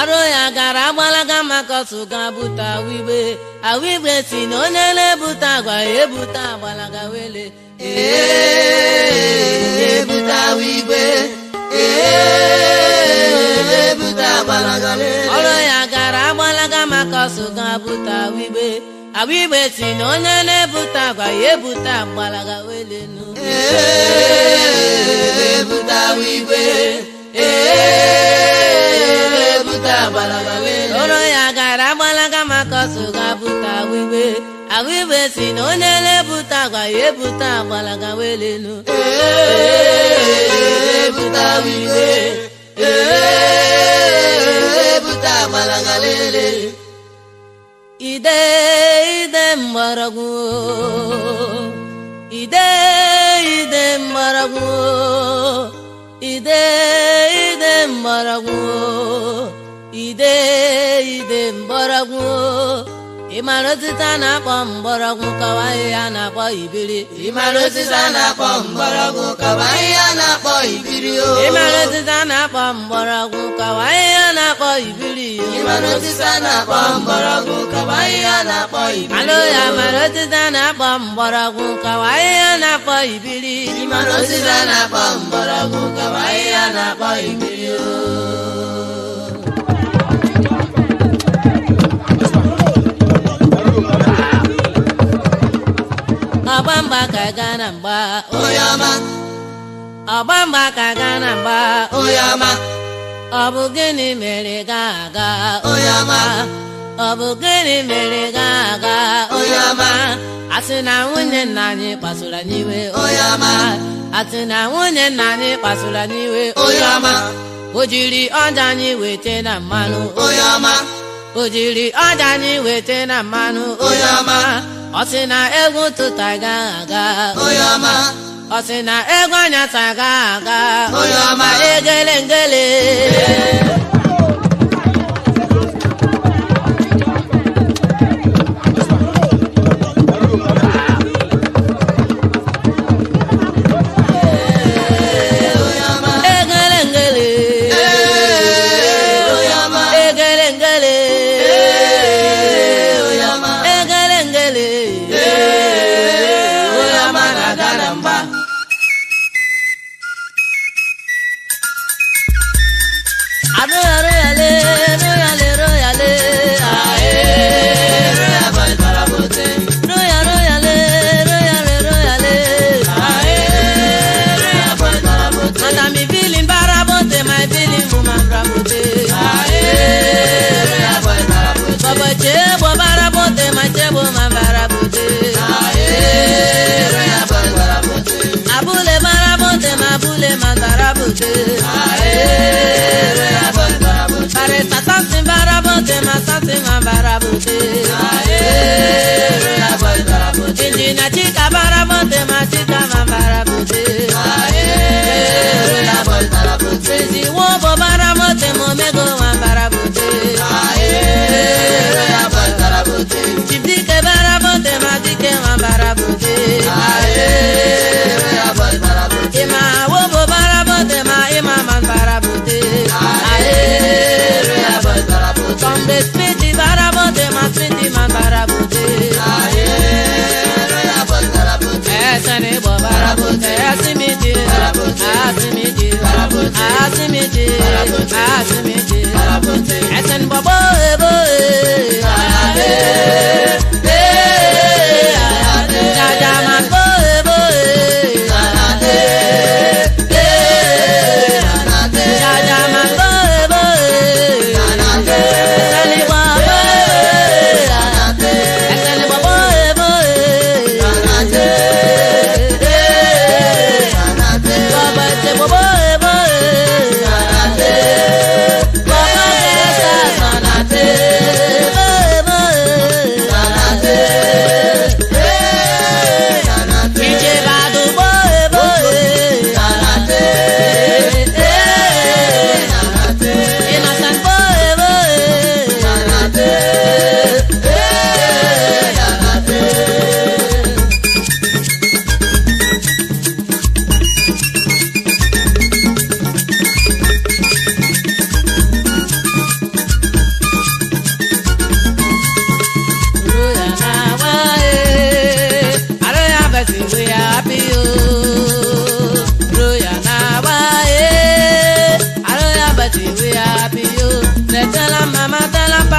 Aroya gara gbalaga maka suga buta wibe awibe si no nele buta gwa ebuta gbalaga wele buta wibe buta gbalaga wele. Aroya gara gbalaga maka suga buta wibe awibe si no nele buta gwa ebuta gbalaga wele no buta wibe Oro ya gara gbalaga maka suga buta wibe awibe si no nele buta gwa ye buta gbalaga wele no buta wibe buta gbalaga wele. Ide mbaragu ide mbaragu ide mbaragu ide mbaragu imarotita na akpọ mbaragu kawaii ya na akpọ ibiri imarotita na akpọ mbaragu kawaii ya na akpọ ibiri imarotita na akpọ mbaragu kawaii ya na akpọ ibiri imarotita na akpọ mbaragu kawaii ya na akpọ ibiri alo ya marotita na akpọ mbaragu kawaii ya na akpọ ibiri imarotita na akpọ mbaragu kawaii ya na akpọ ibiri Ọgbamba ka gana mgba oyama ọgbamba ka gana mgba oyama ọ bụ gịnị mere ga-aga oyama ọ bụ gịnị mere ga-aga oyama asị na nwunye nna anyị kpasuru anyị iwe oyama asị na nwunye nna anyị kpasuru anyị iwe oyama o jiri ọja anyị wete na mmanụ oyama o jiri ọja anyị wete na mmanụ oyama ọ sị na egwu tụta ga-aga oyama ọ sị na egwu anyata ga-aga oyama egele ngele Injina chica barabote ma chica ma barabote Sisi wobo barabote mo mego ma barabote Chibdike barabote ma dike ma barabote Ima wobo barabote ma ima man barabote Sombe spiti barabote ma spiti man barabote Esani bo barabote asimiti asimiti asimiti asimiti Esan bobo ebo Jajaman bo ebo Jajaman bo ebo Esani bobo Esani bobo ebo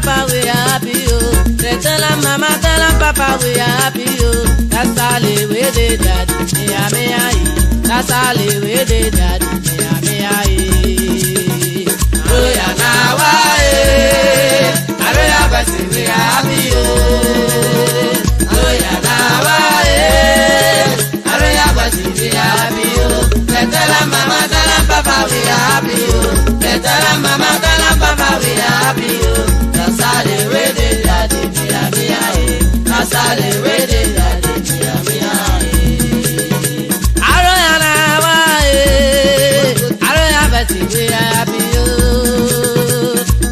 papa we are happy, oh. They tell them mama, tell them papa we are happy, oh. That's all the way they daddy, me a me aye. That's all the way they daddy, me a aye. Roya na wa eh, Roya basi we are happy, oh. Roya na wa eh, Roya basi we are happy, oh. They tell them mama, tell them papa we are happy, oh. They tell them mama, tell them papa we are happy, oh. That's all the way they daddy, me aye. That's all the way they daddy, me aye. Roya na wa eh, Roya basi we are happy, oh.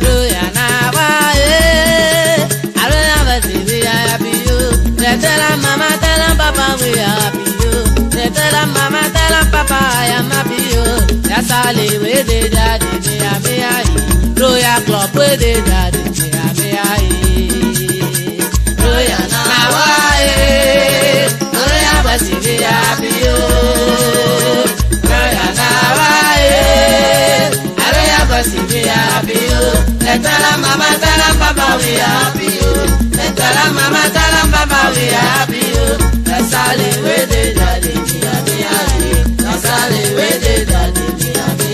Roya na wa eh, Roya basi we are happy, oh. They tell them mama, tell them papa we are happy, oh. They tell them mama, tell them papa I am happy, oh. That's all the way they daddy, me aye. Royal club where they daddy, me aye. Royal na wa eh, Royal basi we happy, oh. Royal na wa eh, Royal basi we happy, oh. They tell them mama, tell them papa we happy, oh. They tell them mama, tell them papa we happy, oh. That's all the way they daddy, me aye. That's all the way they daddy, me aye.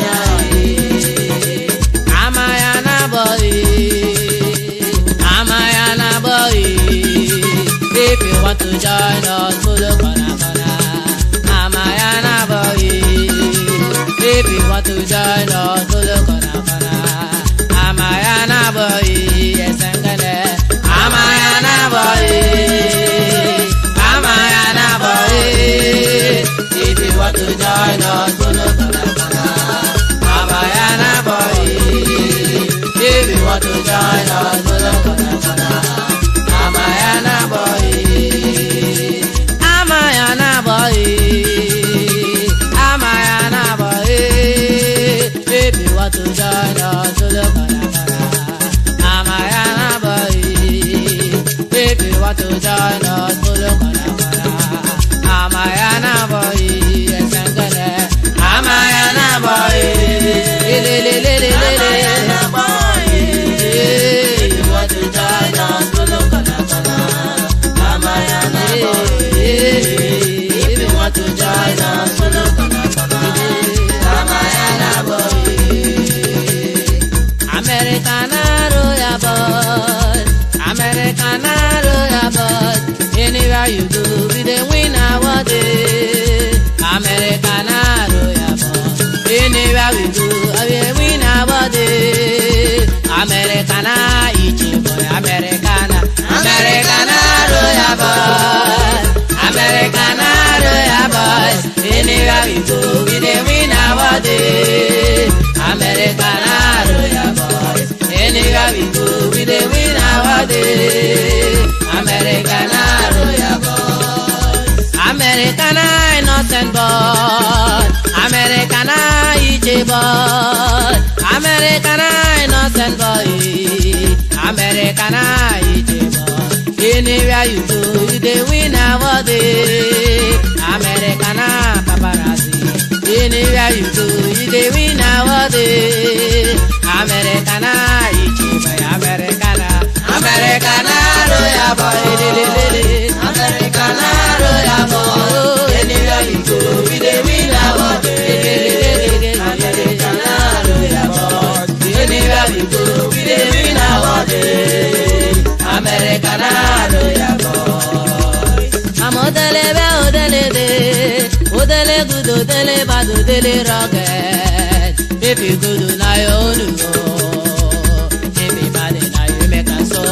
Amayana boy, Amayana boy. If you want to join us, follow Kona. Amayana boy. If you want to join us, follow Kona. Amayana boy, yes I'm gonna. Amayana boy, Amayana boy. If you want to join us, follow Kona. Amayana boy. If you want to join us, follow Kona. Amayana boy. Amayana boy. Amayana boy. If you want to join us, follow Kona. Amayana boy. If you want to join us, follow Kona. Amayana boy. Yes, I'm gonna. Amayana boy. Amayana boy. If you want to join us, follow Kona. Amayana boy. If you want to join us, follow Kona. Amayana boy. Americana Royal Boys, Americana Royal Boys. Anywhere you go, we dey win award. Americana Royal Boys. Anywhere we go, we dey win award. Americana Ichi boy, Americana, Americana Royal Boys, Americana Royal Boys. Anywhere we go, we dey win award. Americana Royal Boys. Anywhere we go, we dey win award. Americana Royal Boys. Americana innocent boy. Americana Ichi boy. Americana innocent boy. Americana Ichi boy. Anywhere you go, you dey win award. Americana paparazzi. Anywhere you go, you dey win award. Americana Ichi boy. Americana, Americana Royal Boy. Americana Royal Boy. Anywhere you go, we dey win award. Americana Royal Boy. Anywhere you go, we dey win award. Americana Royal Boy. I'm odele good, odele bad, odele rocket. If you good, now you own go. If you bad, now you make a so.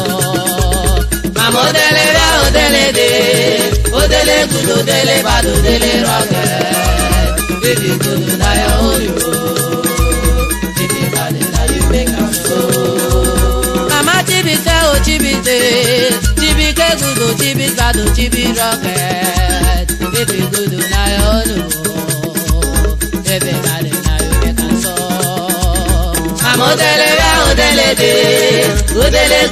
I'm odele good, odele bad, odele rocket. If you good, now you own go. If you bad, now you make a so. Mama chibite, oh chibite, chibike good, oh chibite bad, oh chibite rocket. If you good, now you own go. If you bad, now you make a so. Mama odele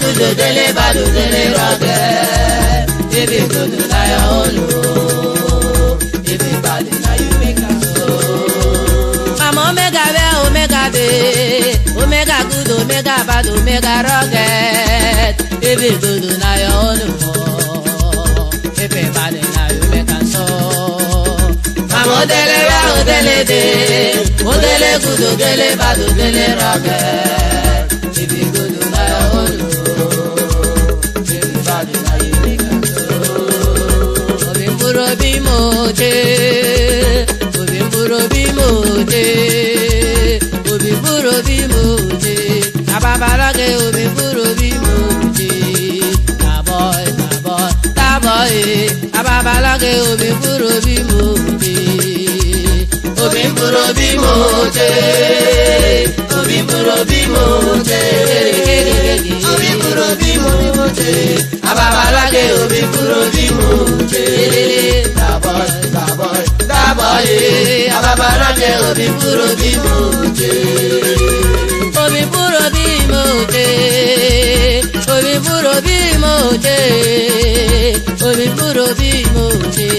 good, odele bad, odele rocket. If you good, now you own go. If you bad, now you make a so. Mama omega be, omega good, omega bad, omega rocket. be good na your own. If everybody now you make a song. Mama odele wa odele de, odele good odele bad odele rocket. If be good na your own. Everybody now you make a song. Obimburo bimoje, obimburo bimoje, obimburo bimoje. Ababalage obimburo bimoje. Da boy, ababalage obimburo bimoje. Obimburo bimoje, obimburo bimoje, obimburo bimoje. Ababalage obimburo bimoje. Da boy, ababalage obimburo bimoje. Obimburo bimoje, obimburo bimoje, obimburo bimoje.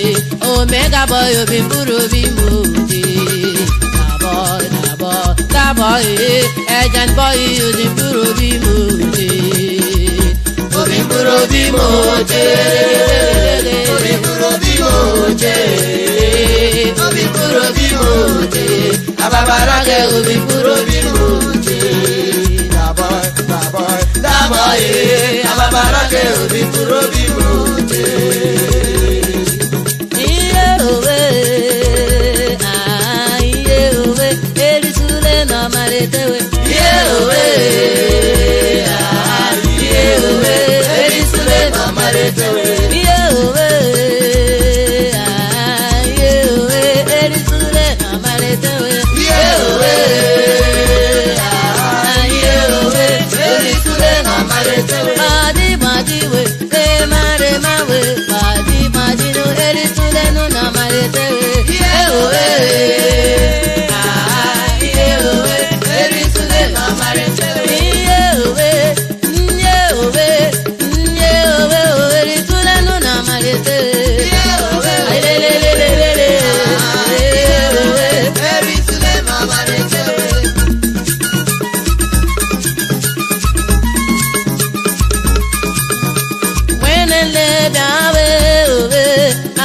Omega boy obimburo bimoje. Da boy, agent boy obimburo bimoje. Obimburo bimoje, obimburo bimoje, obimburo bimoje. Ababalage obimburo bimoje. Da boy, ababalage obimburo bimoje. Iye owe, erisule no maretewe. Iye owe, erisule no maretewe. Iye owe, erisule no maretewe. Iye owe, erisule no maretewe. Badi we, mare mawe. Badi no erisule no maretewe. Iye owe, erisule no maretewe. Iye owe, erisule no maretewe. Iye owe, erisule no maretewe. Wenele dawe owe,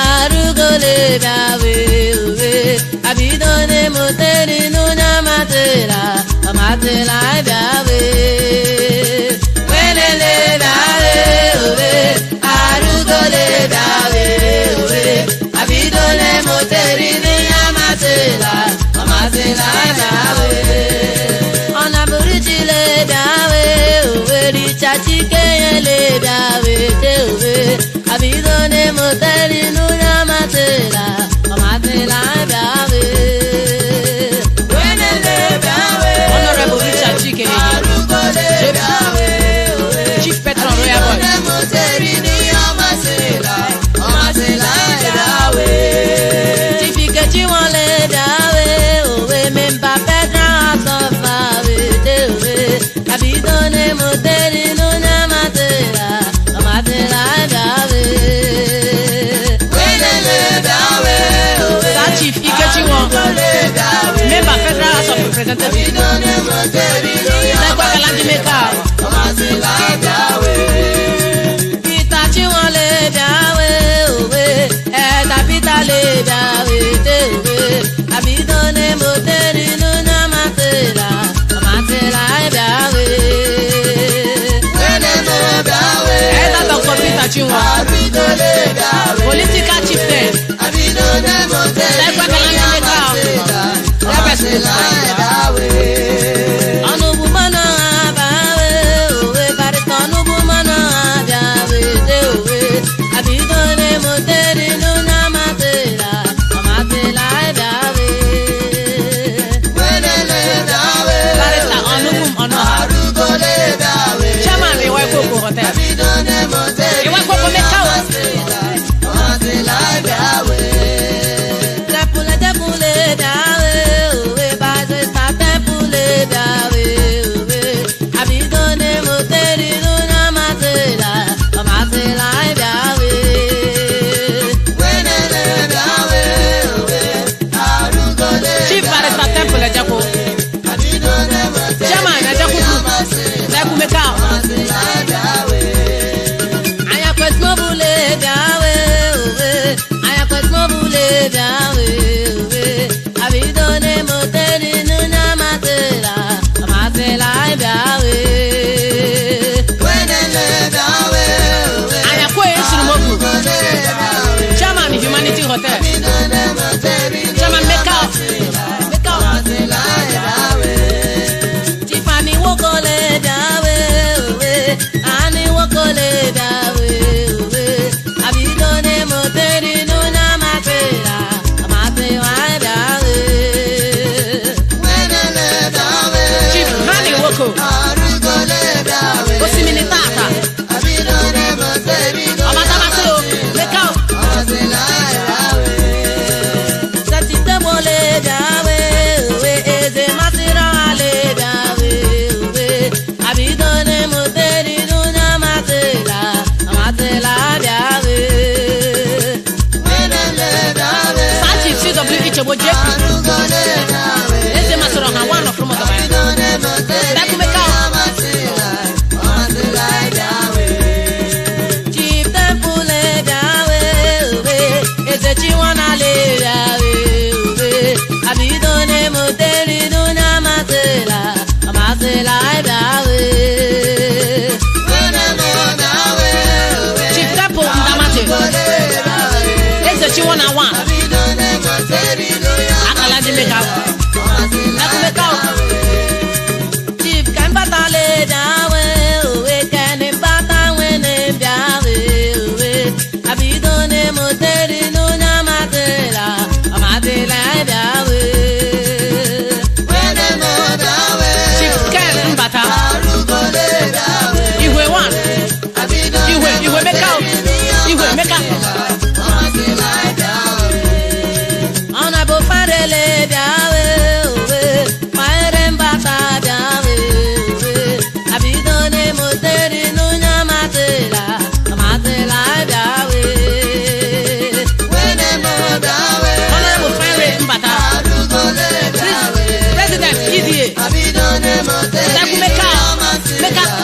arugole dawe owe. Abidone moteri nunya matela, matela dawe. Wenele dawe owe, arugole dawe owe. Abidone moteri nunya matela, matela dawe. Ona burichile dawe owe, richachike le dawe owe. Abidone moteri nunya matela, matela dawe. Honorable Richard Chike, Chief Patron Royal Boys. Tifikechi wale dawe, owe memba Pedra Asofa wewe. Abidone moteri nunya matela, matela dawe. That Chief Ikechi wale memba Federal House of Representatives. Nekwa Kalandi Meka. Itachi wale dawe owe, Pita le dawe tewe. Abidone moteri nunya matela, matela dawe. Dr. Peter Chinwa, political chieftain. Nekwa Kalandi Meka. Anubumana bawe owe, barista anubumana dawe tewe. Abidone moteri nunya matela, matela dawe. Barista anubum onoha. Chairman the Wayor Bu Hotel. Wayor Bu Mekawa. Dapule dawe owe, baze make out. Make out. Chief can batale dawe, we can bata when dawe. Abidone moteri no namatela, amatela dawe. Chief can bata. You will one. You will make out. You will make out. Honorable Padele dawe, Maire Mbata dawe, Abidone moteri no namatela, amatela dawe. Honorable Padele Mbata, President EDA, make out.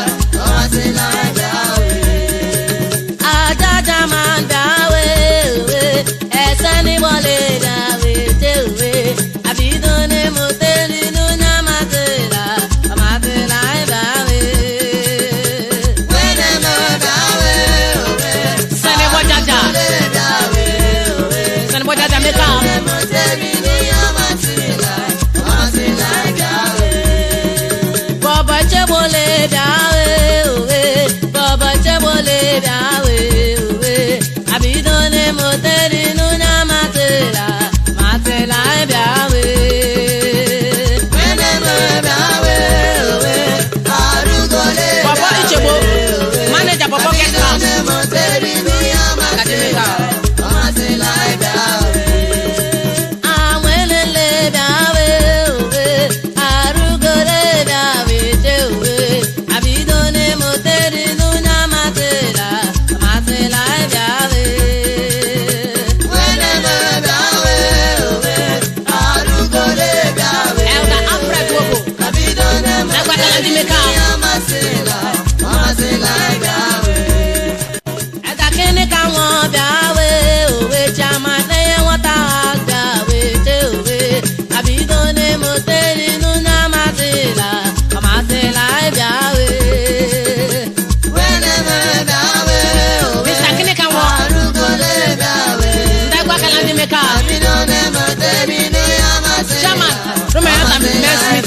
Ajaja man dawe, esani wale dawe tewe. Abidone moteri no namatela, amatela dawe. Sani wajaja, sani wajaja make out. Baba chebole dawe, Baba chebole dawe, Abidone moteri no namatela, matela dawe. Baba ichebo, manager Baba get out. Awelele dawe, arugole dawe tewe. Abidone moteri no namatela, matela dawe. Elder Alfred Wobo, Nagwakalandi make out. Elder Kene Kanwo dawe, chama neye wata dawe tewe. Abidone moteri no namatela, amatela dawe. Mr. Kene Kanwo, Nagwakalandi make out. Chairman, Roman Men's